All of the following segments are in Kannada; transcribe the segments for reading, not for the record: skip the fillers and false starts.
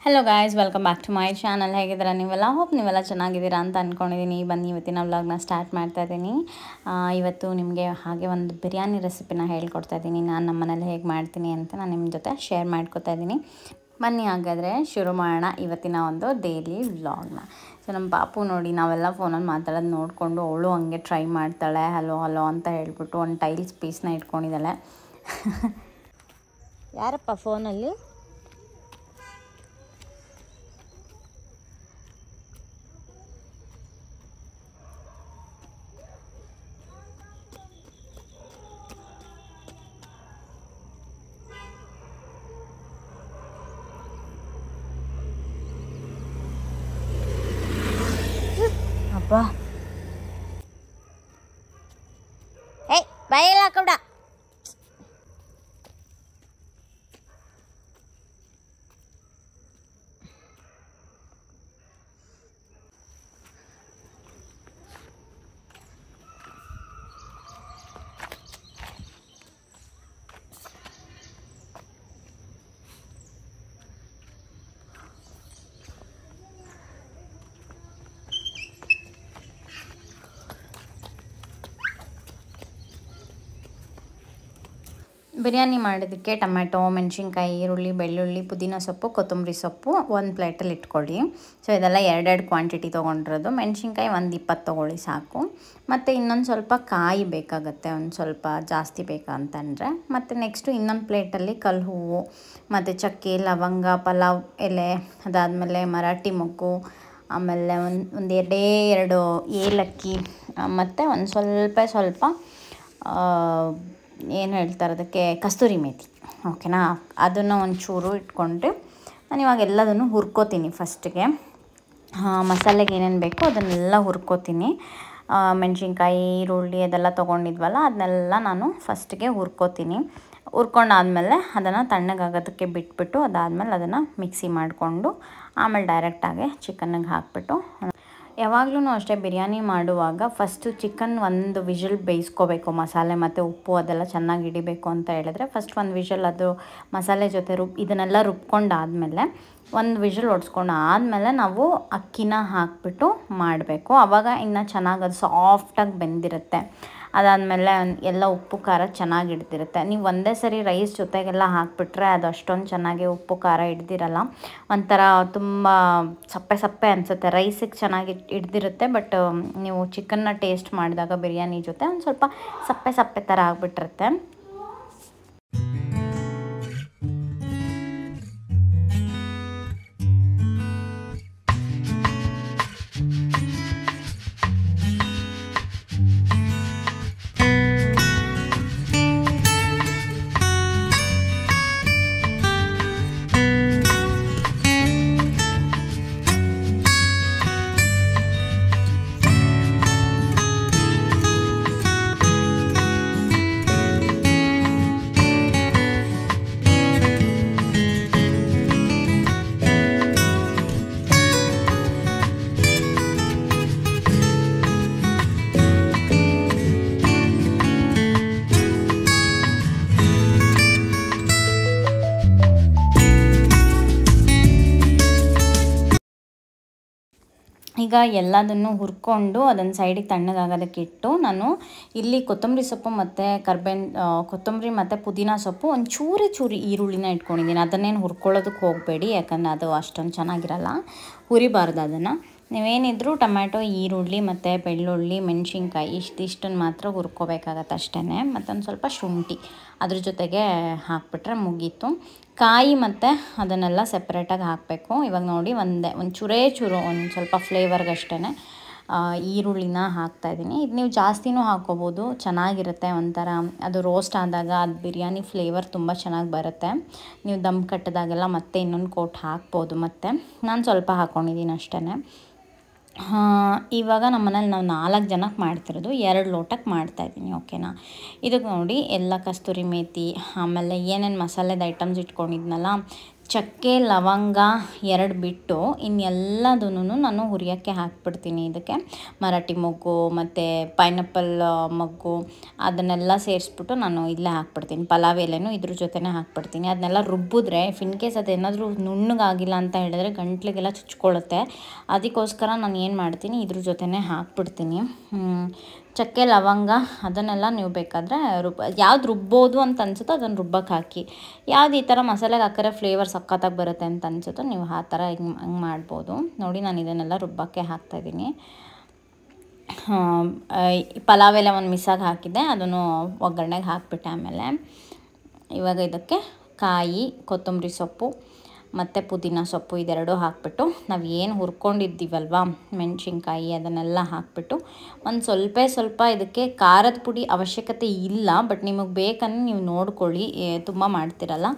Hello guys, welcome back to my channel. ಹೇಗಿದ್ದೀರಾ ನೀವೆಲ್ಲ? ಹೋಪ್ ನೀವೆಲ್ಲ ಚೆನ್ನಾಗಿದ್ದೀರಾ ಅಂತ ಅಂದ್ಕೊಂಡಿದ್ದೀನಿ. ಬನ್ನಿ ಇವತ್ತಿನ ವ್ಲಾಗ್ನ ಸ್ಟಾರ್ಟ್ ಮಾಡ್ತಾ ಇದ್ದೀನಿ. ಇವತ್ತು ನಿಮಗೆ ಹಾಗೆ ಒಂದು ಬಿರಿಯಾನಿ ರೆಸಿಪಿನ ಹೇಳ್ಕೊಡ್ತಾ ಇದ್ದೀನಿ. ನಾನು ನಮ್ಮ ಮನೇಲಿ ಹೇಗೆ ಮಾಡ್ತೀನಿ ಅಂತ ನಾನು ನಿಮ್ಮ ಜೊತೆ ಶೇರ್ ಮಾಡ್ಕೊತಾ ಇದ್ದೀನಿ. ಬನ್ನಿ ಹಾಗಾದರೆ ಶುರು ಮಾಡೋಣ ಇವತ್ತಿನ ಒಂದು ಡೈಲಿ ವ್ಲಾಗ್ನ. ಸೊ ನಮ್ಮ ಪಾಪು ನೋಡಿ, ನಾವೆಲ್ಲ ಫೋನಲ್ಲಿ ಮಾತಾಡೋದು ನೋಡಿಕೊಂಡು ಅವಳು ಹಂಗೆ ಟ್ರೈ ಮಾಡ್ತಾಳೆ. ಹಲೋ ಹಲೋ ಅಂತ ಹೇಳ್ಬಿಟ್ಟು ಒಂದು ಟೈಲ್ಸ್ ಪೀಸ್ನ ಇಟ್ಕೊಂಡಿದ್ದಾಳೆ. ಯಾರಪ್ಪ ಫೋನಲ್ಲಿ? ಅಬ್ಬಾ, ಏಯ್ ಬಾಯೆಲ್ಲ ಹಾಕಬೇಡ. ಬಿರಿಯಾನಿ ಮಾಡೋದಕ್ಕೆ ಟೊಮೆಟೊ, ಮೆಣಸಿನ್ಕಾಯಿ, ಈರುಳ್ಳಿ, ಬೆಳ್ಳುಳ್ಳಿ, ಪುದೀನ ಸೊಪ್ಪು, ಕೊತ್ತಂಬರಿ ಸೊಪ್ಪು ಒಂದು ಪ್ಲೇಟಲ್ಲಿ ಇಟ್ಕೊಳ್ಳಿ. ಸೊ ಇದೆಲ್ಲ ಎರಡೆರಡು ಕ್ವಾಂಟಿಟಿ ತೊಗೊಂಡಿರೋದು. ಮೆಣಸಿನ್ಕಾಯಿ ಒಂದು 20 ತೊಗೊಳ್ಳಿ ಸಾಕು. ಮತ್ತು ಇನ್ನೊಂದು ಸ್ವಲ್ಪ ಕಾಯಿ ಬೇಕಾಗುತ್ತೆ, ಒಂದು ಸ್ವಲ್ಪ ಜಾಸ್ತಿ ಬೇಕಂತಂದರೆ. ಮತ್ತು ನೆಕ್ಸ್ಟು ಇನ್ನೊಂದು ಪ್ಲೇಟಲ್ಲಿ ಕಲ್ಲು ಹೂವು ಮತ್ತು ಚಕ್ಕೆ, ಲವಂಗ, ಪಲಾವ್ ಎಲೆ, ಅದಾದಮೇಲೆ ಮರಾಠಿ ಮೊಗ್ಗು, ಆಮೇಲೆ ಒಂದು ಎರಡು ಏಲಕ್ಕಿ, ಮತ್ತು ಒಂದು ಸ್ವಲ್ಪ ಏನು ಹೇಳ್ತಾರೆ ಅದಕ್ಕೆ, ಕಸ್ತೂರಿ ಮೇಥಿ. ಓಕೆನಾ? ಅದನ್ನು ಒಂಚೂರು ಇಟ್ಕೊಂಡ್ರೆ ನಾನು ಇವಾಗ ಎಲ್ಲದನ್ನು ಹುರ್ಕೋತೀನಿ. ಫಸ್ಟಿಗೆ ಮಸಾಲೆಗೆ ಏನೇನು ಬೇಕೋ ಅದನ್ನೆಲ್ಲ ಹುರ್ಕೋತೀನಿ. ಮೆಣಸಿನ್ಕಾಯಿ, ಈರುಳ್ಳಿ ಅದೆಲ್ಲ ತೊಗೊಂಡಿದ್ವಲ್ಲ ಅದನ್ನೆಲ್ಲ ನಾನು ಫಸ್ಟಿಗೆ ಹುರ್ಕೋತೀನಿ. ಹುರ್ಕೊಂಡಾದ್ಮೇಲೆ ಅದನ್ನು ತಣ್ಣಗಾಗೋದಕ್ಕೆ ಬಿಟ್ಬಿಟ್ಟು ಅದಾದಮೇಲೆ ಅದನ್ನು ಮಿಕ್ಸಿ ಮಾಡಿಕೊಂಡು ಆಮೇಲೆ ಡೈರೆಕ್ಟಾಗಿ ಚಿಕನ್ನಿಗೆ ಹಾಕ್ಬಿಟ್ಟು, ಯಾವಾಗಲೂ ಅಷ್ಟೇ ಬಿರಿಯಾನಿ ಮಾಡುವಾಗ ಫಸ್ಟು ಚಿಕನ್ ಒಂದು ವಿಷಲ್ ಬೇಯಿಸ್ಕೋಬೇಕು. ಮಸಾಲೆ ಮತ್ತು ಉಪ್ಪು ಅದೆಲ್ಲ ಚೆನ್ನಾಗಿ ಹಿಡಿಬೇಕು ಅಂತ ಹೇಳಿದ್ರೆ ಫಸ್ಟ್ ಒಂದು ವಿಷಲ್ ಅದು ಮಸಾಲೆ ಜೊತೆ ಇದನ್ನೆಲ್ಲ ರುಬ್ಕೊಂಡಾದಮೇಲೆ ಒಂದು ವಿಷಲ್ ಹೊಡ್ಸ್ಕೊಂಡು ಆದಮೇಲೆ ನಾವು ಅಕ್ಕಿನ ಹಾಕಿಬಿಟ್ಟು ಮಾಡಬೇಕು. ಆವಾಗ ಇನ್ನು ಚೆನ್ನಾಗಿ ಅದು ಸಾಫ್ಟಾಗಿ ಬೆಂದಿರುತ್ತೆ. ಅದಾದಮೇಲೆ ಎಲ್ಲ ಉಪ್ಪು ಖಾರ ಚೆನ್ನಾಗಿ ಹಿಡ್ದಿರುತ್ತೆ. ನೀವು ಒಂದೇ ಸರಿ ರೈಸ್ ಜೊತೆಗೆಲ್ಲ ಹಾಕಿಬಿಟ್ರೆ ಅದು ಅಷ್ಟೊಂದು ಚೆನ್ನಾಗಿ ಉಪ್ಪು ಖಾರ ಹಿಡ್ದಿರಲ್ಲ. ಒಂಥರ ತುಂಬ ಸಪ್ಪೆ ಅನಿಸುತ್ತೆ. ರೈಸಿಗೆ ಚೆನ್ನಾಗಿ ಹಿಡ್ದಿರುತ್ತೆ, ಬಟ್ ನೀವು ಚಿಕನ್ನ ಟೇಸ್ಟ್ ಮಾಡಿದಾಗ ಬಿರಿಯಾನಿ ಜೊತೆ ಒಂದು ಸ್ವಲ್ಪ ಸಪ್ಪೆ ಥರ ಆಗಿಬಿಟ್ಟಿರುತ್ತೆ. ಈಗ ಎಲ್ಲದನ್ನು ಹುರ್ಕೊಂಡು ಅದನ್ನು ಸೈಡಿಗೆ ತಣ್ಣಗಾಗೋದಕ್ಕೆ ಇಟ್ಟು ನಾನು ಇಲ್ಲಿ ಕೊತ್ತಂಬರಿ ಸೊಪ್ಪು ಮತ್ತು ಕೊತ್ತಂಬರಿ ಮತ್ತು ಪುದೀನ ಸೊಪ್ಪು ಒಂದು ಚೂರು ಈರುಳ್ಳಿನ ಇಟ್ಕೊಂಡಿದ್ದೀನಿ. ಅದನ್ನೇನು ಹುರ್ಕೊಳ್ಳೋದಕ್ಕೆ ಹೋಗಬೇಡಿ, ಯಾಕಂದರೆ ಅದು ಅಷ್ಟೊಂದು ಚೆನ್ನಾಗಿರಲ್ಲ. ಹುರಿಬಾರ್ದು ಅದನ್ನು. ನೀವೇನಿದ್ರು ಟೊಮ್ಯಾಟೊ, ಈರುಳ್ಳಿ ಮತ್ತು ಬೆಳ್ಳುಳ್ಳಿ, ಮೆಣಸಿನ್ಕಾಯಿ ಇಷ್ಟನ್ನು ಮಾತ್ರ ಹುರ್ಕೋಬೇಕಾಗತ್ತೆ ಅಷ್ಟೇ. ಮತ್ತೊಂದು ಸ್ವಲ್ಪ ಶುಂಠಿ ಅದ್ರ ಜೊತೆಗೆ ಹಾಕ್ಬಿಟ್ರೆ ಮುಗೀತು. ಕಾಯಿ ಮತ್ತು ಅದನ್ನೆಲ್ಲ ಸೆಪ್ರೇಟಾಗಿ ಹಾಕಬೇಕು. ಇವಾಗ ನೋಡಿ ಒಂದು ಚೂರು ಒಂದು ಸ್ವಲ್ಪ ಫ್ಲೇವರ್ಗೆ ಅಷ್ಟೇ ಈರುಳ್ಳಿನ ಹಾಕ್ತಾಯಿದ್ದೀನಿ. ಇದು ನೀವು ಜಾಸ್ತಿನೂ ಹಾಕ್ಕೋಬೋದು, ಚೆನ್ನಾಗಿರುತ್ತೆ. ಒಂಥರ ಅದು ರೋಸ್ಟ್ ಆದಾಗ ಅದು ಬಿರಿಯಾನಿ ಫ್ಲೇವರ್ ತುಂಬ ಚೆನ್ನಾಗಿ ಬರುತ್ತೆ. ನೀವು ದಮ್ ಕಟ್ಟಿದಾಗೆಲ್ಲ ಮತ್ತೆ ಇನ್ನೊಂದು ಕೋಟ್ ಹಾಕ್ಬೋದು. ಮತ್ತು ನಾನು ಸ್ವಲ್ಪ ಹಾಕ್ಕೊಂಡಿದ್ದೀನಿ ಅಷ್ಟೇ. ಇವಾಗ ನಮ್ಮ ಮನೇಲಿ ನಾವು 4 ಜನಕ್ಕೆ ಮಾಡ್ತಿರೋದು, 2 ಲೋಟಕ್ಕೆ ಮಾಡ್ತಾಯಿದ್ದೀನಿ. ಓಕೆನಾ? ಇದಕ್ಕೆ ನೋಡಿ ಎಲ್ಲ ಕಸ್ತೂರಿ ಮೇಥಿ, ಆಮೇಲೆ ಏನೇನು ಮಸಾಲೆದ ಐಟಮ್ಸ್ ಇಟ್ಕೊಂಡಿದ್ನಲ್ಲ, ಚಕ್ಕೆ ಲವಂಗ 2 ಬಿಟ್ಟು ಇನ್ನೆಲ್ಲದನ್ನು ನಾನು ಹುರಿಯೋಕ್ಕೆ ಹಾಕ್ಬಿಡ್ತೀನಿ. ಇದಕ್ಕೆ ಮರಾಠಿ ಮೊಗ್ಗು ಮತ್ತು ಪೈನಾಪಲ್ ಮೊಗ್ಗು ಅದನ್ನೆಲ್ಲ ಸೇರಿಸ್ಬಿಟ್ಟು ನಾನು ಇಲ್ಲೇ ಹಾಕ್ಬಿಡ್ತೀನಿ. ಪಲಾವ್ ಎಲೆನೂ ಇದ್ರ ಜೊತೆನೇ ಹಾಕ್ಬಿಡ್ತೀನಿ. ಅದನ್ನೆಲ್ಲ ರುಬ್ಬಿದ್ರೆ ಇನ್ ಕೇಸ್ ಅದೇನಾದರೂ ನುಣ್ಣಗಾಗಿಲ್ಲ ಅಂತ ಹೇಳಿದ್ರೆ ಗಂಟ್ಲಿಗೆಲ್ಲ ಚುಚ್ಕೊಳ್ಳುತ್ತೆ. ಅದಕ್ಕೋಸ್ಕರ ನಾನು ಏನು ಮಾಡ್ತೀನಿ, ಇದ್ರ ಜೊತೆನೇ ಹಾಕ್ಬಿಡ್ತೀನಿ. ಚಕ್ಕೆ ಲವಂಗ ಅದನ್ನೆಲ್ಲ ನೀವು ಬೇಕಾದರೆ ಯಾವ್ದು ರುಬ್ಬೋದು ಅಂತ ಅನ್ಸುತ್ತೋ ಅದನ್ನು ರುಬ್ಬಕ್ಕೆ ಹಾಕಿ. ಯಾವ್ದು ಈ ಥರ ಮಸಾಲೆಗೆ ಹಾಕಿದ್ರೆ ಫ್ಲೇವರ್ ಸಖತ್ತಾಗಿ ಬರುತ್ತೆ ಅಂತ ಅನ್ಸುತ್ತೋ ನೀವು ಆ ಥರ ಹಂಗೆ ಮಾಡ್ಬೋದು. ನೋಡಿ ನಾನು ಇದನ್ನೆಲ್ಲ ರುಬ್ಬಕ್ಕೆ ಹಾಕ್ತಾಯಿದ್ದೀನಿ. ಪಲಾವ್ ಎಲೆ ಒಂದು ಮಿಕ್ಸಾಗಿ ಹಾಕಿದ್ದೆ, ಅದನ್ನು ಒಗ್ಗರಣೆಗೆ ಹಾಕಿಬಿಟ್ಟೆ. ಆಮೇಲೆ ಇವಾಗ ಇದಕ್ಕೆ ಕಾಯಿ, ಕೊತ್ತಂಬರಿ ಸೊಪ್ಪು ಮತ್ತು ಪುದೀನ ಸೊಪ್ಪು ಇದೆರಡು ಹಾಕಿಬಿಟ್ಟು ನಾವು ಏನು ಹುರ್ಕೊಂಡಿದ್ದೀವಲ್ವ ಮೆಣಸಿನ್ಕಾಯಿ ಅದನ್ನೆಲ್ಲ ಹಾಕಿಬಿಟ್ಟು ಒಂದು ಸ್ವಲ್ಪ ಇದಕ್ಕೆ ಖಾರದ ಪುಡಿ ಅವಶ್ಯಕತೆ ಇಲ್ಲ, ಬಟ್ ನಿಮಗೆ ಬೇಕಂದ್ರೆ ನೀವು ನೋಡ್ಕೊಳ್ಳಿ, ತುಂಬ ಮಾಡ್ತಿರಲ್ಲ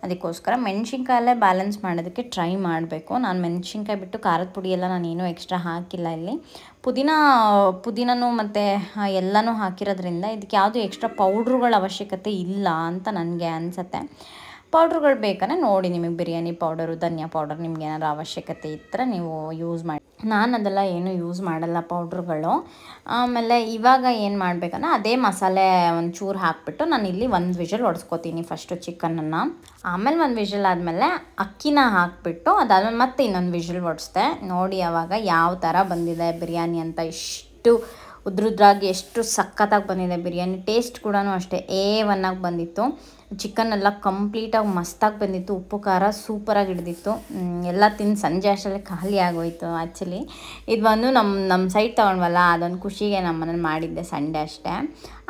ಅದಕ್ಕೋಸ್ಕರ ಮೆಣಸಿನ್ಕಾಯಲ್ಲೇ ಬ್ಯಾಲೆನ್ಸ್ ಮಾಡೋದಕ್ಕೆ ಟ್ರೈ ಮಾಡಬೇಕು. ನಾನು ಮೆಣಸಿನ್ಕಾಯಿ ಬಿಟ್ಟು ಖಾರದ ಪುಡಿ ಎಲ್ಲ ನಾನೇನೂ ಎಕ್ಸ್ಟ್ರಾ ಹಾಕಿಲ್ಲ ಇಲ್ಲಿ. ಪುದೀನೂ ಮತ್ತು ಎಲ್ಲನೂ ಹಾಕಿರೋದ್ರಿಂದ ಇದಕ್ಕೆ ಯಾವುದೂ ಎಕ್ಸ್ಟ್ರಾ ಪೌಡ್ರುಗಳ ಅವಶ್ಯಕತೆ ಇಲ್ಲ ಅಂತ ನನಗೆ ಅನಿಸುತ್ತೆ. ಪೌಡ್ರುಗಳು ಬೇಕಂದರೆ ನೋಡಿ, ನಿಮಗೆ ಬಿರಿಯಾನಿ ಪೌಡರು, ಧನಿಯಾ ಪೌಡರ್ ನಿಮ್ಗೆ ಏನಾದ್ರು ಅವಶ್ಯಕತೆ ಇದ್ದರೆ ನೀವು ಯೂಸ್ ಮಾಡಿ. ನಾನು ಅದೆಲ್ಲ ಏನೂ ಯೂಸ್ ಮಾಡಲ್ಲ ಪೌಡ್ರುಗಳು. ಆಮೇಲೆ ಇವಾಗ ಏನು ಮಾಡಬೇಕಂದ್ರೆ ಅದೇ ಮಸಾಲೆ ಒಂಚೂರು ಹಾಕಿಬಿಟ್ಟು ನಾನು ಇಲ್ಲಿ 1 ವಿಷಲ್ ಹೊಡ್ಸ್ಕೊತೀನಿ ಫಸ್ಟು ಚಿಕನನ್ನು. ಆಮೇಲೆ 1 ವಿಷಲ್ ಆದಮೇಲೆ ಅಕ್ಕಿನ ಹಾಕಿಬಿಟ್ಟು ಅದಾದಮೇಲೆ ಮತ್ತೆ ಇನ್ನೊಂದು ವಿಷಲ್ ಹೊಡ್ಸ್ದೆ. ನೋಡಿ ಆವಾಗ ಯಾವ ಥರ ಬಂದಿದೆ ಬಿರಿಯಾನಿ ಅಂತ, ಇಷ್ಟು ಉದ್ರುದ್ರಾಗಿ ಎಷ್ಟು ಸಖತ್ತಾಗಿ ಬಂದಿದೆ ಬಿರಿಯಾನಿ. ಟೇಸ್ಟ್ ಕೂಡ ಅಷ್ಟೇ A1 ಆಗಿ ಬಂದಿತ್ತು. ಚಿಕನ್ ಎಲ್ಲ ಕಂಪ್ಲೀಟಾಗಿ ಮಸ್ತಾಗಿ ಬಂದಿತ್ತು. ಉಪ್ಪು ಖಾರ ಸೂಪರಾಗಿ ಹಿಡಿದಿತ್ತು. ಎಲ್ಲ ತಿಂದು ಸಂಜೆ ಅಷ್ಟರಲ್ಲಿ ಖಾಲಿ ಆಗೋಯಿತು. ಆ್ಯಕ್ಚುಲಿ ಇದು ಬಂದು ನಮ್ಮ ಸೈಡ್ ತೊಗೊಂಡ್ವಲ್ಲ, ಅದೊಂದು ಖುಷಿಗೆ ನಮ್ಮ ಮನೇಲಿ ಮಾಡಿದ್ದೆ ಸಂಡೇ ಅಷ್ಟೇ.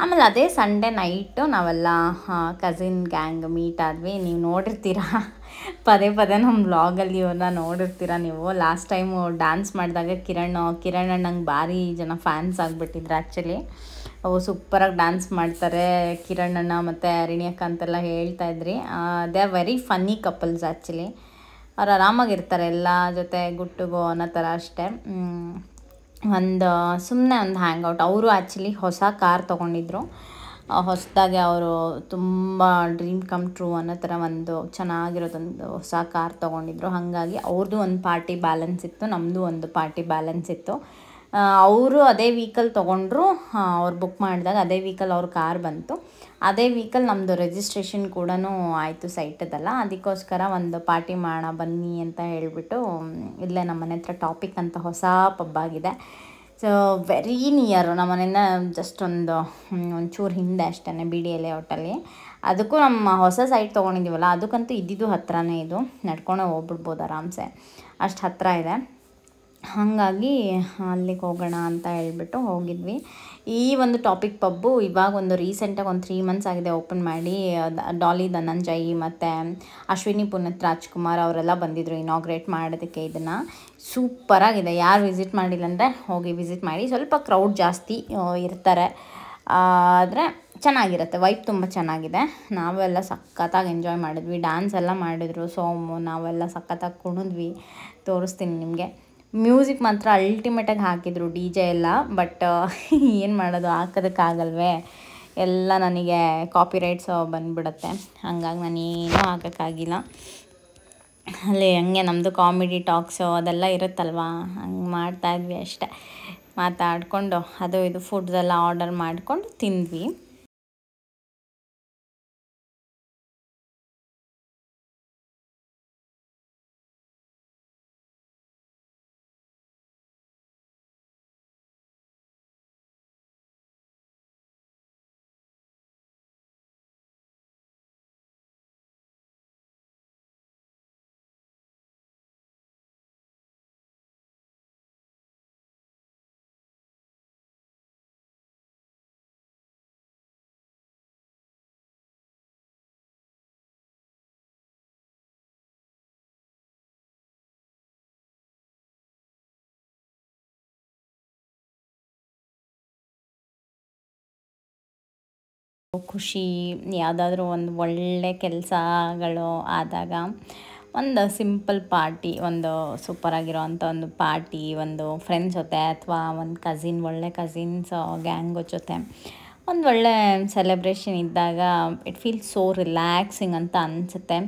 ಆಮೇಲೆ ಅದೇ ಸಂಡೇ ನೈಟು ನಾವೆಲ್ಲ ಕಸಿನ್ ಗ್ಯಾಂಗ್ ಮೀಟ್ ಆದ್ವಿ. ನೀವು ನೋಡಿರ್ತೀರ ಪದೇ ನಮ್ಮ ವ್ಲಾಗಲ್ಲಿ ಇವ್ರನ್ನ ನೋಡಿರ್ತೀರ ನೀವು. ಲಾಸ್ಟ್ ಟೈಮು ಡ್ಯಾನ್ಸ್ ಮಾಡಿದಾಗ ಕಿರಣ್ ಅಣ್ಣಂಗೆ ಭಾರಿ ಜನ ಫ್ಯಾನ್ಸ್ ಆಗಿಬಿಟ್ಟಿದ್ರು. ಆ್ಯಕ್ಚುಲಿ ಅವು ಸೂಪರಾಗಿ ಡ್ಯಾನ್ಸ್ ಮಾಡ್ತಾರೆ ಕಿರಣ್ ಅಣ್ಣ ಮತ್ತು ಅರಿಣಿ ಅಕ್ಕ ಅಂತೆಲ್ಲ ಹೇಳ್ತಾಯಿದ್ರಿ. They are very funny couples actually. ಅವ್ರು ಆರಾಮಾಗಿರ್ತಾರೆ ಎಲ್ಲ ಜೊತೆ ಗುಟ್ಟುಗೋ ಅನ್ನೋ ಥರ ಅಷ್ಟೇ. ಸುಮ್ಮನೆ ಒಂದು ಹ್ಯಾಂಗ್ಔಟ್. ಅವರು ಆ್ಯಕ್ಚುಲಿ ಹೊಸ ಕಾರ್ ತೊಗೊಂಡಿದ್ರು. ಹೊಸದಾಗಿ ಅವರು ತುಂಬ ಡ್ರೀಮ್ ಕಮ್ ಟ್ರೂ ಅನ್ನೋ ಥರ ಒಂದು ಚೆನ್ನಾಗಿರೋದೊಂದು ಹೊಸ ಕಾರ್ ತೊಗೊಂಡಿದ್ರು. ಹಾಗಾಗಿ ಅವ್ರದ್ದು ಒಂದು ಪಾರ್ಟಿ ಬ್ಯಾಲೆನ್ಸ್ ಇತ್ತು, ನಮ್ಮದು ಒಂದು ಪಾರ್ಟಿ ಬ್ಯಾಲೆನ್ಸ್ ಇತ್ತು. ಅವರು ಅದೇ ವೀಕಲ್ ತೊಗೊಂಡ್ರು. ಅವ್ರು ಬುಕ್ ಮಾಡಿದಾಗ ಅದೇ ವೀಕಲ್ ಅವ್ರ ಕಾರ್ ಬಂತು. ಅದೇ ವೀಕಲ್ ನಮ್ಮದು ರಿಜಿಸ್ಟ್ರೇಷನ್ ಕೂಡ ಆಯಿತು ಸೈಟದಲ್ಲ. ಅದಕ್ಕೋಸ್ಕರ ಒಂದು ಪಾರ್ಟಿ ಮಾಡೋಣ ಬನ್ನಿ ಅಂತ ಹೇಳಿಬಿಟ್ಟು ಇಲ್ಲೇ ನಮ್ಮ ಮನೆ ಹತ್ರ ಟಾಪಿಕ್ ಅಂತ ಹೊಸ ಪಬ್ ಆಗಿದೆ. ಸೊ ವೆರಿ ನಿಯರ್ ನಮ್ಮ ಮನೆಯಿಂದ ಜಸ್ಟ್ ಒಂಚೂರು ಹಿಂದೆ ಅಷ್ಟೇ, BDA ಲೇಔಟಲ್ಲಿ. ಅದಕ್ಕೂ ನಮ್ಮ ಹೊಸ ಸೈಟ್ ತೊಗೊಂಡಿದ್ದೀವಲ್ಲ ಅದಕ್ಕಂತೂ ಇದ್ದಿದ್ದು ಹತ್ರನೇ, ಇದು ನಡ್ಕೊಂಡೇ ಹೋಗ್ಬಿಡ್ಬೋದು ಆರಾಮ್ಸೆ, ಅಷ್ಟು ಹತ್ತಿರ ಇದೆ. ಹಾಗಾಗಿ ಅಲ್ಲಿಗೆ ಹೋಗೋಣ ಅಂತ ಹೇಳ್ಬಿಟ್ಟು ಹೋಗಿದ್ವಿ. ಈ ಒಂದು ಟಾಪಿಕ್ ಪಬ್ಬು ಇವಾಗ ರೀಸೆಂಟಾಗಿ 3 ಮಂತ್ಸ್ ಆಗಿದೆ ಓಪನ್ ಮಾಡಿ. ಡಾಲಿ ಧನಂಜಯ್ ಮತ್ತು ಅಶ್ವಿನಿ ಪುನೀತ್ ರಾಜ್ಕುಮಾರ್ ಅವರೆಲ್ಲ ಬಂದಿದ್ದರು ಇನಾಗ್ರೇಟ್ ಮಾಡೋದಕ್ಕೆ. ಇದನ್ನು ಸೂಪರಾಗಿದೆ. ಯಾರು ವಿಸಿಟ್ ಮಾಡಿಲ್ಲ ಅಂದರೆ ಹೋಗಿ ವಿಸಿಟ್ ಮಾಡಿ. ಸ್ವಲ್ಪ ಕ್ರೌಡ್ ಜಾಸ್ತಿ ಇರ್ತಾರೆ, ಆದರೆ ಚೆನ್ನಾಗಿರುತ್ತೆ. ವೈಬ್ ತುಂಬ ಚೆನ್ನಾಗಿದೆ. ನಾವೆಲ್ಲ ಸಖತ್ತಾಗಿ ಎಂಜಾಯ್ ಮಾಡಿದ್ವಿ. ಡ್ಯಾನ್ಸ್ ಎಲ್ಲ ಮಾಡಿದ್ರು ಸೋಮು, ನಾವೆಲ್ಲ ಸಖತ್ತಾಗಿ ಕುಣಿದ್ವಿ. ತೋರಿಸ್ತೀನಿ ನಿಮಗೆ. ಮ್ಯೂಸಿಕ್ ಮಾತ್ರ ಅಲ್ಟಿಮೇಟಾಗಿ ಹಾಕಿದ್ರು DJ ಎಲ್ಲ. ಬಟ್ ಏನು ಮಾಡೋದು, ಹಾಕೋದಕ್ಕಾಗಲ್ವೇ, ಎಲ್ಲ ನನಗೆ ಕಾಪಿರೈಟ್ಸು ಬಂದುಬಿಡುತ್ತೆ. ಹಾಗಾಗಿ ನಾನೇನೂ ಹಾಕೋಕ್ಕಾಗಿಲ್ಲ. ಅಲ್ಲಿ ಹಂಗೆ ನಮ್ಮದು ಕಾಮಿಡಿ ಟಾಕ್ಸು ಅದೆಲ್ಲ ಇರುತ್ತಲ್ವ, ಹಂಗೆ ಮಾಡ್ತಾಯಿದ್ವಿ ಅಷ್ಟೇ. ಮಾತಾಡಿಕೊಂಡು ಅದು ಇದು ಫುಡ್ಸೆಲ್ಲ ಆರ್ಡರ್ ಮಾಡಿಕೊಂಡು ತಿಂದ್ವಿ. ಖುಷಿ ಯಾವುದಾದ್ರೂ ಒಂದು ಒಳ್ಳೆ ಕೆಲಸಗಳು ಆದಾಗ ಒಂದು ಸಿಂಪಲ್ ಪಾರ್ಟಿ, ಒಂದು ಸೂಪರಾಗಿರೋ ಅಂಥ ಒಂದು ಪಾರ್ಟಿ, ಒಂದು ಫ್ರೆಂಡ್ಸ್ ಜೊತೆ ಅಥವಾ ಒಂದು ಒಳ್ಳೆ ಕಸಿನ್ಸ್ ಗ್ಯಾಂಗ್ ಜೊತೆ ಒಂದು ಒಳ್ಳೆ ಸೆಲೆಬ್ರೇಷನ್ ಇದ್ದಾಗ ಇಟ್ ಫೀಲ್ಸ್ ಸೋ ರಿಲ್ಯಾಕ್ಸಿಂಗ್ ಅಂತ ಅನಿಸುತ್ತೆ.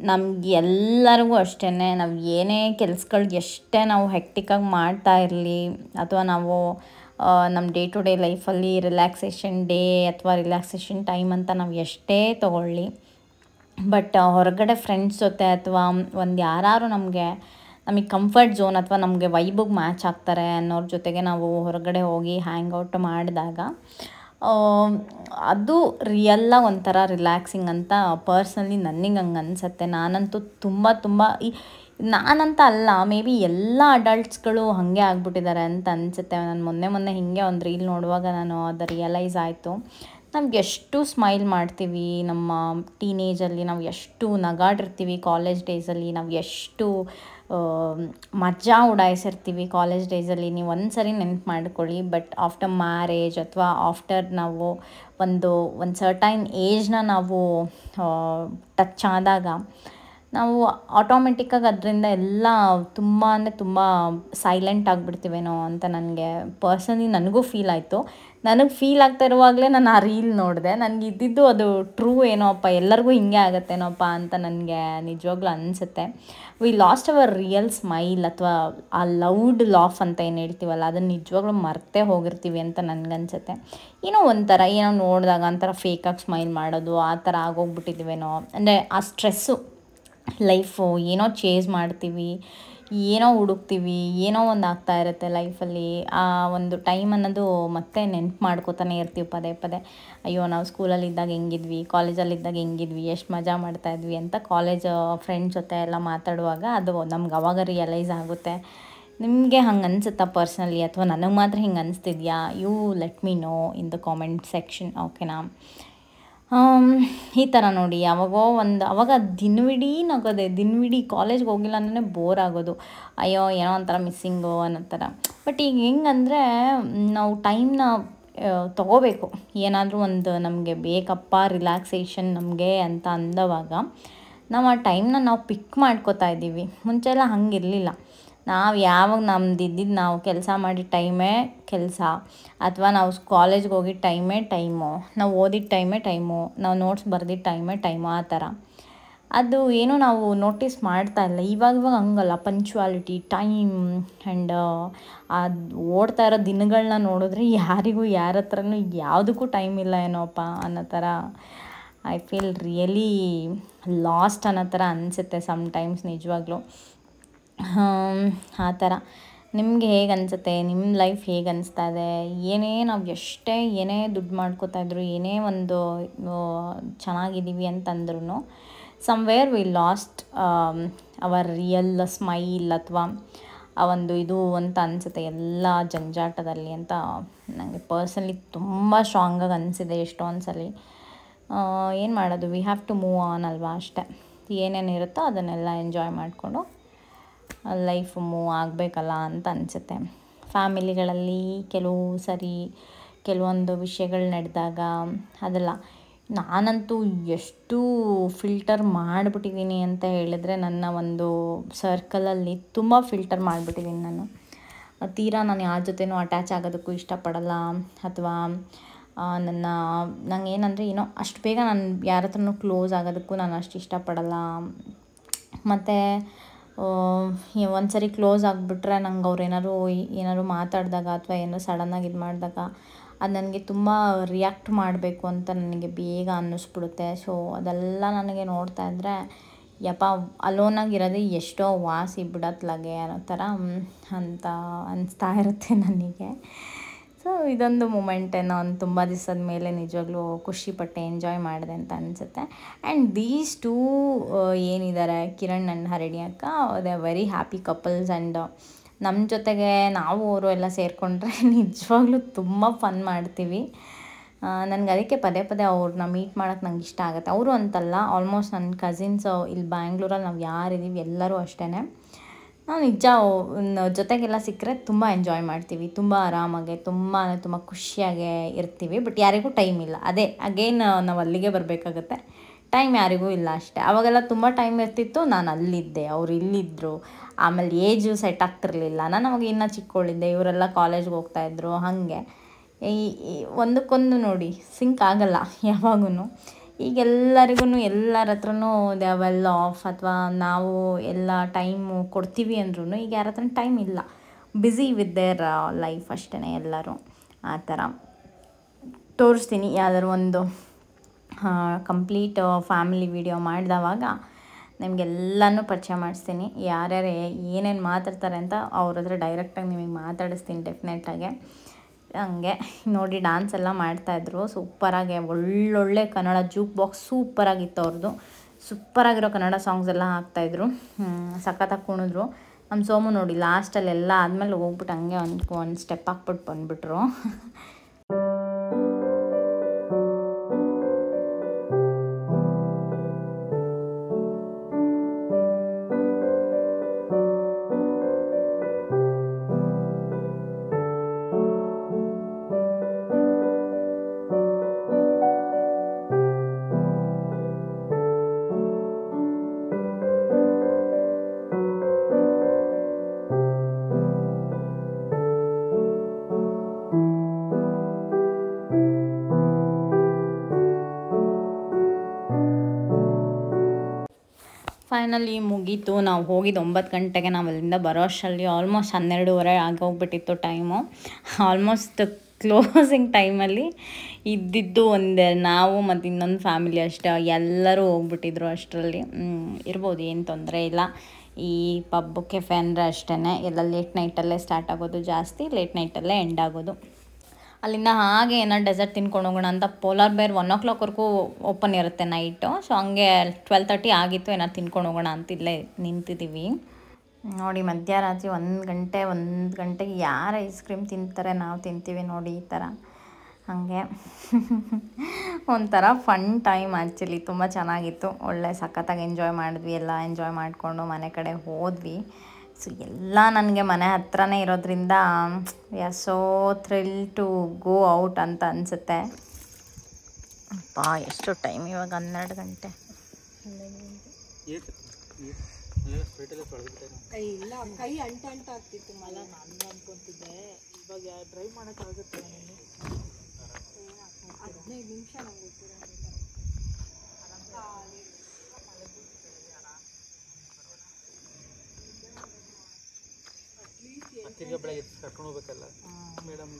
ನಮ್ಗೆ ಎಲ್ಲರಿಗೂ ಅಷ್ಟೇ, ನಾವು ಏನೇ ಕೆಲ್ಸಗಳ್ಗೆ ಎಷ್ಟೇ ನಾವು ಹೆಕ್ಟಿಕ್ಕಾಗಿ ಮಾಡ್ತಾ ಇರಲಿ, ಅಥವಾ ನಾವು ನಮ್ಮ ಡೇ ಟು ಡೇ ಲೈಫಲ್ಲಿ ರಿಲ್ಯಾಕ್ಸೇಷನ್ ಡೇ ಅಥವಾ ರಿಲ್ಯಾಕ್ಸೇಷನ್ ಟೈಮ್ ಅಂತ ನಾವು ಎಷ್ಟೇ ತೊಗೊಳ್ಳಿ, ಬಟ್ ಹೊರಗಡೆ ಫ್ರೆಂಡ್ಸ್ ಜೊತೆ ಅಥವಾ ಒಂದು ಯಾರು ನಮಗೆ ಕಂಫರ್ಟ್ ಝೋನ್ ಅಥವಾ ನಮಗೆ ವೈಬಿಗೆ ಮ್ಯಾಚ್ ಆಗ್ತಾರೆ ಅನ್ನೋರ ಜೊತೆಗೆ ನಾವು ಹೊರಗಡೆ ಹೋಗಿ ಹ್ಯಾಂಗ್ ಔಟ್ ಮಾಡಿದಾಗ ಅದು ರಿಯಲ್ಲಾಗಿ ಒಂಥರ ರಿಲ್ಯಾಕ್ಸಿಂಗ್ ಅಂತ ಪರ್ಸ್ನಲಿ ನನಗೆ ಹಂಗೆ ಅನಿಸತ್ತೆ. ನಾನಂತೂ ತುಂಬ ನಾನಂತ ಅಲ್ಲ, ಮೇ ಬಿ ಎಲ್ಲ ಅಡಲ್ಟ್ಸ್ಗಳು ಹಾಗೆ ಆಗ್ಬಿಟ್ಟಿದ್ದಾರೆ ಅಂತ ಅನಿಸುತ್ತೆ. ನಾನು ಮೊನ್ನೆ ಹೀಗೆ ಒಂದು ರೀಲ್ ನೋಡುವಾಗ ನಾನು ಅದು ರಿಯಲೈಸ್ ಆಯಿತು. ನಮ್ಗೆ ಎಷ್ಟು ಸ್ಮೈಲ್ ಮಾಡ್ತೀವಿ ನಮ್ಮ ಟೀನೇಜಲ್ಲಿ, ನಾವು ಎಷ್ಟು ನಗಾಡಿರ್ತೀವಿ ಕಾಲೇಜ್ ಡೇಸಲ್ಲಿ, ನಾವು ಎಷ್ಟು ಮಜಾ ಉಡಾಯಿಸಿರ್ತೀವಿ ಕಾಲೇಜ್ ಡೇಸಲ್ಲಿ. ನೀವು ಒಂದು ಸರಿ ನೆನ್ಪು ಮಾಡ್ಕೊಳ್ಳಿ. ಬಟ್ ಆಫ್ಟರ್ ಮ್ಯಾರೇಜ್ ಅಥವಾ ಆಫ್ಟರ್ ನಾವು ಒಂದು ಸರ್ಟೈನ್ ಏಜ್ನ ನಾವು ಟಚ್ ಆದಾಗ ನಾವು ಆಟೋಮೆಟಿಕ್ಕಾಗಿ ಅದರಿಂದ ಎಲ್ಲ ತುಂಬ ಅಂದರೆ ತುಂಬ ಸೈಲೆಂಟ್ ಆಗಿಬಿಡ್ತೀವೇನೋ ಅಂತ ನನಗೂ ಫೀಲ್ ಆಯಿತು. ನನಗೆ ಫೀಲ್ ಆಗ್ತಾ ಇರುವಾಗಲೇ ನಾನು ಆ ರೀಲ್ ನೋಡಿದೆ. ನನಗೆ ಇದ್ದಿದ್ದು ಅದು ಟ್ರೂ ಏನೋಪ್ಪ, ಎಲ್ಲರಿಗೂ ಹಿಂಗೆ ಆಗುತ್ತೇನೋಪ್ಪ ಅಂತ ನನಗೆ ನಿಜವಾಗ್ಲೂ ಅನಿಸುತ್ತೆ. We lost our real smile ಅಥವಾ ಆ ಲೌಡ್ ಲಾಫ್ ಅಂತ ಏನು ಹೇಳ್ತೀವಲ್ಲ, ಅದನ್ನು ನಿಜವಾಗ್ಲೂ ಮರ್ತೇ ಹೋಗಿರ್ತೀವಿ ಅಂತ ನನಗನ್ಸುತ್ತೆ. ಏನೋ ನೋಡಿದಾಗ ಒಂಥರ ಫೇಕಾಗಿ ಸ್ಮೈಲ್ ಮಾಡೋದು ಆ ಥರ ಆಗೋಗ್ಬಿಟ್ಟಿದ್ದೀವೇನೋ. ಅಂದರೆ ಆ ಸ್ಟ್ರೆಸ್ಸು ಲೈಫು ಏನೋ ಚೇಸ್ ಮಾಡ್ತೀವಿ, ಏನೋ ಹುಡುಕ್ತೀವಿ, ಏನೋ ಒಂದು ಆಗ್ತಾ ಇರುತ್ತೆ ಲೈಫಲ್ಲಿ. ಆ ಒಂದು ಟೈಮ್ ಅನ್ನೋದು ಮತ್ತೆ ನೆನ್ಪು ಮಾಡ್ಕೋತಾನೆ ಇರ್ತೀವಿ ಪದೇ. ಅಯ್ಯೋ, ನಾವು ಸ್ಕೂಲಲ್ಲಿದ್ದಾಗ ಹೆಂಗಿದ್ವಿ, ಕಾಲೇಜಲ್ಲಿದ್ದಾಗ ಹೆಂಗಿದ್ವಿ, ಎಷ್ಟು ಮಜಾ ಮಾಡ್ತಾಯಿದ್ವಿ ಅಂತ ಕಾಲೇಜ್ ಫ್ರೆಂಡ್ಸ್ ಜೊತೆ ಎಲ್ಲ ಮಾತಾಡುವಾಗ ಅದು ನಮ್ಗೆ ಅವಾಗ ರಿಯಲೈಸ್ ಆಗುತ್ತೆ. ನಿಮಗೆ ಹಂಗೆ ಅನಿಸುತ್ತಾ ಪರ್ಸ್ನಲಿ, ಅಥವಾ ನನಗೆ ಮಾತ್ರ ಹಿಂಗೆ ಅನಿಸ್ತಿದ್ಯಾ? You let me know in the comment section, ಓಕೆನಾ? ಈ ಥರ ನೋಡಿ, ಅವಾಗ ದಿನವಿಡೀ ದಿನವಿಡೀ ಕಾಲೇಜ್ಗೆ ಹೋಗಿಲ್ಲ ಅಂದ್ರೆ ಬೋರ್ ಆಗೋದು. ಅಯ್ಯೋ, ಏನೋ ಒಂಥರ ಮಿಸ್ಸಿಂಗು ಅನ್ನೋ ಥರ. ಬಟ್ ಈಗ ಹೆಂಗಂದರೆ ನಾವು ಟೈಮ್ನ ತೊಗೋಬೇಕು. ಏನಾದರೂ ಒಂದು ನಮಗೆ ಬೇಕಪ್ಪ ರಿಲ್ಯಾಕ್ಸೇಷನ್ ನಮಗೆ ಅಂತ ಅಂದವಾಗ ನಾವು ಆ ಟೈಮ್ನ ನಾವು ಪಿಕ್ ಮಾಡ್ಕೋತಾ ಇದ್ದೀವಿ. ಮುಂಚೆ ಎಲ್ಲ ಹಂಗಿರಲಿಲ್ಲ. ನಾವು ಯಾವಾಗ ನಮ್ದು ನಾವು ಕೆಲಸ ಮಾಡಿದ ಟೈಮೇ ಕೆಲಸ, ಅಥವಾ ನಾವು ಕಾಲೇಜ್ಗೆ ಹೋಗಿದ್ದ ಟೈಮು, ನಾವು ಓದಿದ ಟೈಮು, ನಾವು ನೋಟ್ಸ್ ಬರೆದಿದ್ದ ಟೈಮು ಆ ಥರ. ಅದು ಏನೂ ನಾವು ನೋಟಿಸ್ ಮಾಡ್ತಾ ಇಲ್ಲ. ಇವಾಗ ಹಂಗಲ್ಲ. ಪಂಕ್ಚುಯಾಲಿಟಿ, ಟೈಮ್ ಆ್ಯಂಡ್ ಓಡ್ತಾ ಇರೋ ದಿನಗಳನ್ನ ನೋಡಿದ್ರೆ ಯಾರಿಗೂ ಯಾರ ಹತ್ರನೂ ಯಾವುದಕ್ಕೂ ಟೈಮ್ ಇಲ್ಲ ಏನೋಪ್ಪ ಅನ್ನೋ ಥರ ಐ ಫೀಲ್ ರಿಯಲಿ ಲಾಸ್ಟ್ ಅನ್ನೋ ಥರ ಅನಿಸುತ್ತೆ ಸಮ್ಟೈಮ್ಸ್ ನಿಜವಾಗ್ಲೂ. ಆ ಥರ ನಿಮಗೆ ಹೇಗೆ ಅನಿಸುತ್ತೆ? ನಿಮ್ಮ ಲೈಫ್ ಹೇಗೆ ಅನಿಸ್ತಾ ಇದೆ? ನಾವು ಏನೇ ದುಡ್ಡು ಮಾಡ್ಕೋತಾಯಿದ್ರು, ಏನೇ ಒಂದು ಚೆನ್ನಾಗಿದ್ದೀವಿ ಅಂತಂದ್ರೂ somewhere we lost our real smile ಅಥವಾ ಆ ಒಂದು ಇದು ಅಂತ ಅನಿಸುತ್ತೆ ಎಲ್ಲ ಜಂಜಾಟದಲ್ಲಿ ಅಂತ ನನಗೆ ಪರ್ಸನಲಿ ತುಂಬ ಸ್ಟ್ರಾಂಗಾಗಿ ಅನಿಸಿದೆ ಎಷ್ಟೊಂದು ಸಲ. ಏನು ಮಾಡೋದು, we have to move on ಅಲ್ವಾ, ಅಷ್ಟೇ. ಏನೇನಿರುತ್ತೋ ಅದನ್ನೆಲ್ಲ ಎಂಜಾಯ್ ಮಾಡಿಕೊಂಡು ಲೈಫ್ ಮೂವ್ ಆಗಬೇಕಲ್ಲ ಅಂತ ಅನಿಸುತ್ತೆ. ಫ್ಯಾಮಿಲಿಗಳಲ್ಲಿ ಕೆಲವೊಂದು ವಿಷಯಗಳು ನಡೆದಾಗ ಅದೆಲ್ಲ ನಾನಂತೂ ಎಷ್ಟು ಫಿಲ್ಟರ್ ಮಾಡಿಬಿಟ್ಟಿದ್ದೀನಿ ಅಂತ ಹೇಳಿದ್ರೆ, ನನ್ನ ಒಂದು ಸರ್ಕಲಲ್ಲಿ ತುಂಬ ಫಿಲ್ಟರ್ ಮಾಡಿಬಿಟ್ಟಿದ್ದೀನಿ ನಾನು. ನಾನು ಯಾರ ಜೊತೆನೂ ಅಟ್ಯಾಚ್ ಆಗೋದಕ್ಕೂ ಇಷ್ಟಪಡಲ್ಲ, ಅಥವಾ ನಂಗೇನಂದರೆ ಅಷ್ಟು ಬೇಗ ನಾನು ಯಾರ ಹತ್ರನೂ ಕ್ಲೋಸ್ ಆಗೋದಕ್ಕೂ ನಾನು ಅಷ್ಟು ಇಷ್ಟಪಡಲ್ಲ. ಮತ್ತು ಒಂದು ಸರಿ ಕ್ಲೋಸ್ ಆಗಿಬಿಟ್ರೆ ನಂಗೆ ಅವ್ರು ಏನಾದ್ರು ಮಾತಾಡಿದಾಗ ಅಥವಾ ಏನೋ ಸಡನ್ನಾಗಿ ಇದು ಮಾಡಿದಾಗ ಅದು ನನಗೆ ತುಂಬ ರಿಯಾಕ್ಟ್ ಮಾಡಬೇಕು ಅಂತ ನನಗೆ ಬೇಗ ಅನ್ನಿಸ್ಬಿಡುತ್ತೆ. ಸೊ ಅದೆಲ್ಲ ನನಗೆ ನೋಡ್ತಾ ಇದ್ದರೆ ಯಪ್ಪ, ಅಲೋನಾಗಿರೋದೇ ಎಷ್ಟೋ ವಾಸಿ ಬಿಡತ್ಲಾಗೆ ಅನ್ನೋ ಥರ ಅಂತ ಅನಿಸ್ತಾ ಇರುತ್ತೆ ನನಗೆ. ಸೊ ಇದೊಂದು ಮೂಮೆಂಟೇ ನಾನು ತುಂಬ ದಿವಸದ ಮೇಲೆ ನಿಜವಾಗ್ಲೂ ಖುಷಿಪಟ್ಟೆ, ಎಂಜಾಯ್ ಮಾಡಿದೆ ಅಂತ ಅನಿಸುತ್ತೆ. ಆ್ಯಂಡ್ ದೀಸ್ ಟೂ ಏನಿದ್ದಾರೆ, ಕಿರಣ್ ಆ್ಯಂಡ್ ಹರಿಣಿ ಅಕ್ಕ, they are very happy couples. And ನಮ್ಮ ಜೊತೆಗೆ ನಾವು ಅವರು ಎಲ್ಲ ಸೇರಿಕೊಂಡ್ರೆ ನಿಜವಾಗ್ಲೂ ತುಂಬ ಫನ್ ಮಾಡ್ತೀವಿ. ನನಗೆ ಅದಕ್ಕೆ ಪದೇ ಅವ್ರನ್ನ ಮೀಟ್ ಮಾಡೋಕ್ಕೆ ನಂಗೆ ಇಷ್ಟ ಆಗುತ್ತೆ. ಅವರು ಅಂತಲ್ಲ, ಆಲ್ಮೋಸ್ಟ್ ನನ್ನ ಕಸಿನ್ಸ್ ಇಲ್ಲಿ ಬ್ಯಾಂಗ್ಳೂರಲ್ಲಿ ನಾವು ಯಾರಿದ್ದೀವಿ ಎಲ್ಲರೂ ಅಷ್ಟೇ. ನಾವು ನಿಜ ಜೊತೆಗೆಲ್ಲ ಸಿಕ್ಕರೆ ತುಂಬ ಎಂಜಾಯ್ ಮಾಡ್ತೀವಿ, ತುಂಬ ಆರಾಮಾಗೆ, ತುಂಬ ಖುಷಿಯಾಗೆ ಇರ್ತೀವಿ. ಬಟ್ ಯಾರಿಗೂ ಟೈಮ್ ಇಲ್ಲ. ಅದೇ ಅಗೇನ್ ನಾವು ಅಲ್ಲಿಗೆ ಬರಬೇಕಾಗತ್ತೆ, ಟೈಮ್ ಯಾರಿಗೂ ಇಲ್ಲ ಅಷ್ಟೇ. ಅವಾಗೆಲ್ಲ ತುಂಬ ಟೈಮ್ ಇರ್ತಿತ್ತು, ನಾನು ಅಲ್ಲಿದ್ದೆ, ಅವ್ರು ಇಲ್ಲಿದ್ದರು. ಆಮೇಲೆ ಏಜು ಸೆಟ್ ಆಗ್ತಿರ್ಲಿಲ್ಲ, ನಾನು ಅವಾಗ ಇನ್ನೂ ಚಿಕ್ಕವಳಿದ್ದೆ, ಇವರೆಲ್ಲ ಕಾಲೇಜ್ಗೆ ಹೋಗ್ತಾಯಿದ್ರು. ಹಾಗೆ ಒಂದಕ್ಕೊಂದು ನೋಡಿ ಸಿಂಕ್ ಆಗಲ್ಲ ಯಾವಾಗೂ. ಈಗ ಎಲ್ಲರಿಗೂ ಎಲ್ಲರ ಹತ್ರನೂ ದೇ ವೆಲ್ ಆಫ್, ಅಥವಾ ನಾವು ಎಲ್ಲ ಟೈಮು ಕೊಡ್ತೀವಿ ಅಂದ್ರೂ ಈಗ ಯಾರ ಹತ್ರ ಟೈಮ್ ಇಲ್ಲ, ಬ್ಯುಸಿ ವಿತ್ ದೇರ್ ಲೈಫ್ ಅಷ್ಟೇ ಎಲ್ಲರೂ. ಆ ಥರ ತೋರಿಸ್ತೀನಿ ಯಾವ್ದಾದ್ರು ಒಂದು ಕಂಪ್ಲೀಟ್ ಫ್ಯಾಮಿಲಿ ವಿಡಿಯೋ ಮಾಡಿದವಾಗ ನಿಮಗೆಲ್ಲನೂ ಪರಿಚಯ ಮಾಡಿಸ್ತೀನಿ. ಯಾರ್ಯಾರು ಏನೇನು ಮಾತಾಡ್ತಾರೆ ಅಂತ ಅವ್ರ ಹತ್ರ ಡೈರೆಕ್ಟಾಗಿ ನಿಮಗೆ ಮಾತಾಡಿಸ್ತೀನಿ ಡೆಫಿನೆಟಾಗೆ. ಹಂಗೆ ನೋಡಿ ಡ್ಯಾನ್ಸ್ ಎಲ್ಲ ಮಾಡ್ತಾಯಿದ್ರು ಸೂಪರಾಗಿ, ಒಳ್ಳೊಳ್ಳೆ ಕನ್ನಡ ಜೂಕ್ ಬಾಕ್ಸ್ ಸೂಪರಾಗಿತ್ತು ಅವ್ರದ್ದು. ಸೂಪರಾಗಿರೋ ಕನ್ನಡ ಸಾಂಗ್ಸ್ ಎಲ್ಲ ಹಾಕ್ತಾಯಿದ್ರು, ಸಖತ್ತಾಗಿ ಕುಣಿದ್ರು. ನಮ್ಮ ಸೋಮು ನೋಡಿ ಲಾಸ್ಟಲ್ಲಿ ಎಲ್ಲ ಆದಮೇಲೆ ಹೋಗ್ಬಿಟ್ಟು ಹಂಗೆ ಒಂದು ಸ್ಟೆಪ್ ಹಾಕ್ಬಿಟ್ಟು ಬಂದುಬಿಟ್ರು. ಫೈನಲಿ ಮುಗೀತು. ನಾವು ಹೋಗಿದ್ದು 9 ಗಂಟೆಗೆ, ನಾವು ಅಲ್ಲಿಂದ ಬರೋ ಅಷ್ಟರಲ್ಲಿ ಆಲ್ಮೋಸ್ಟ್ 12:30 ಆಗೋಗ್ಬಿಟ್ಟಿತ್ತು ಟೈಮು. ಆಲ್ಮೋಸ್ಟ್ ಕ್ಲೋಸಿಂಗ್ ಟೈಮಲ್ಲಿ ಇದ್ದಿದ್ದು ನಾವು ಮತ್ತು ಇನ್ನೊಂದು ಫ್ಯಾಮಿಲಿ ಅಷ್ಟೇ, ಎಲ್ಲರೂ ಹೋಗ್ಬಿಟ್ಟಿದ್ರು ಅಷ್ಟರಲ್ಲಿ. ಇರ್ಬೋದು, ಏನು ತೊಂದರೆ ಇಲ್ಲ. ಈ ಪಬ್ಬು ಕೆಫೆ ಅಂದರೆ ಅಷ್ಟೇ, ಎಲ್ಲ ಲೇಟ್ ನೈಟಲ್ಲೇ ಸ್ಟಾರ್ಟ್ ಆಗೋದು, ಜಾಸ್ತಿ ಲೇಟ್ ನೈಟಲ್ಲೇ ಎಂಡ್ ಆಗೋದು. ಅಲ್ಲಿಂದ ಹಾಗೆ ಏನಾರು ಡೆಸರ್ಟ್ ತಿನ್ಕೊಂಡು ಹೋಗೋಣ ಅಂತ ಪೋಲಾರ್ ಬೇರ್ 1 o'clockವರೆಗೂ ಓಪನ್ ಇರುತ್ತೆ ನೈಟು. ಸೊ ಹಂಗೆ 12:30 ಆಗಿತ್ತು, ಏನಾರು ತಿನ್ಕೊಂಡು ಹೋಗೋಣ ಅಂತ ಇಲ್ಲೇ ನಿಂತಿದ್ದೀವಿ. ನೋಡಿ ಮಧ್ಯರಾತ್ರಿ 1 ಗಂಟೆಗೆ ಯಾರು ಐಸ್ ಕ್ರೀಮ್ ತಿಂತಾರೆ, ನಾವು ತಿಂತೀವಿ ನೋಡಿ ಈ ಥರ. ಹಾಗೆ ಒಂಥರ ಫನ್ ಟೈಮ್ ಆ್ಯಕ್ಚುಲಿ, ತುಂಬ ಚೆನ್ನಾಗಿತ್ತು. ಒಳ್ಳೆ ಸಖತ್ತಾಗಿ ಎಂಜಾಯ್ ಮಾಡಿದ್ವಿ, ಎಲ್ಲ ಎಂಜಾಯ್ ಮಾಡಿಕೊಂಡು ಮನೆ ಕಡೆ ಹೋದ್ವಿ. ಸೊ ಎಲ್ಲ ನನಗೆ ಮನೆ ಹತ್ರನೇ ಇರೋದ್ರಿಂದ we are so thrill to go out ಅಂತ ಅನಿಸುತ್ತೆ. ಅಪ್ಪ ಎಷ್ಟು ಟೈಮ್ ಇವಾಗ 12 ಗಂಟೆ. ಕೈ ಅಂಟ ಆಗ್ತಿತ್ತು ಮಲ. ನಾನು ಅನ್ಕೊಂತಿದ್ದೆ ಇವಾಗ ಡ್ರೈವ್ ಮಾಡೋಕ್ಕಾಗುತ್ತೆ 15 ನಿಮಿಷ ನಂಗೆ ಗೊತ್ತಿರೋ ತಿರ್ಗಾ ಬೆಳಗ್ಗೆ ಕರ್ಕೊಂಡು ಹೋಗ್ಬೇಕಲ್ಲ ಮೇಡಮ್.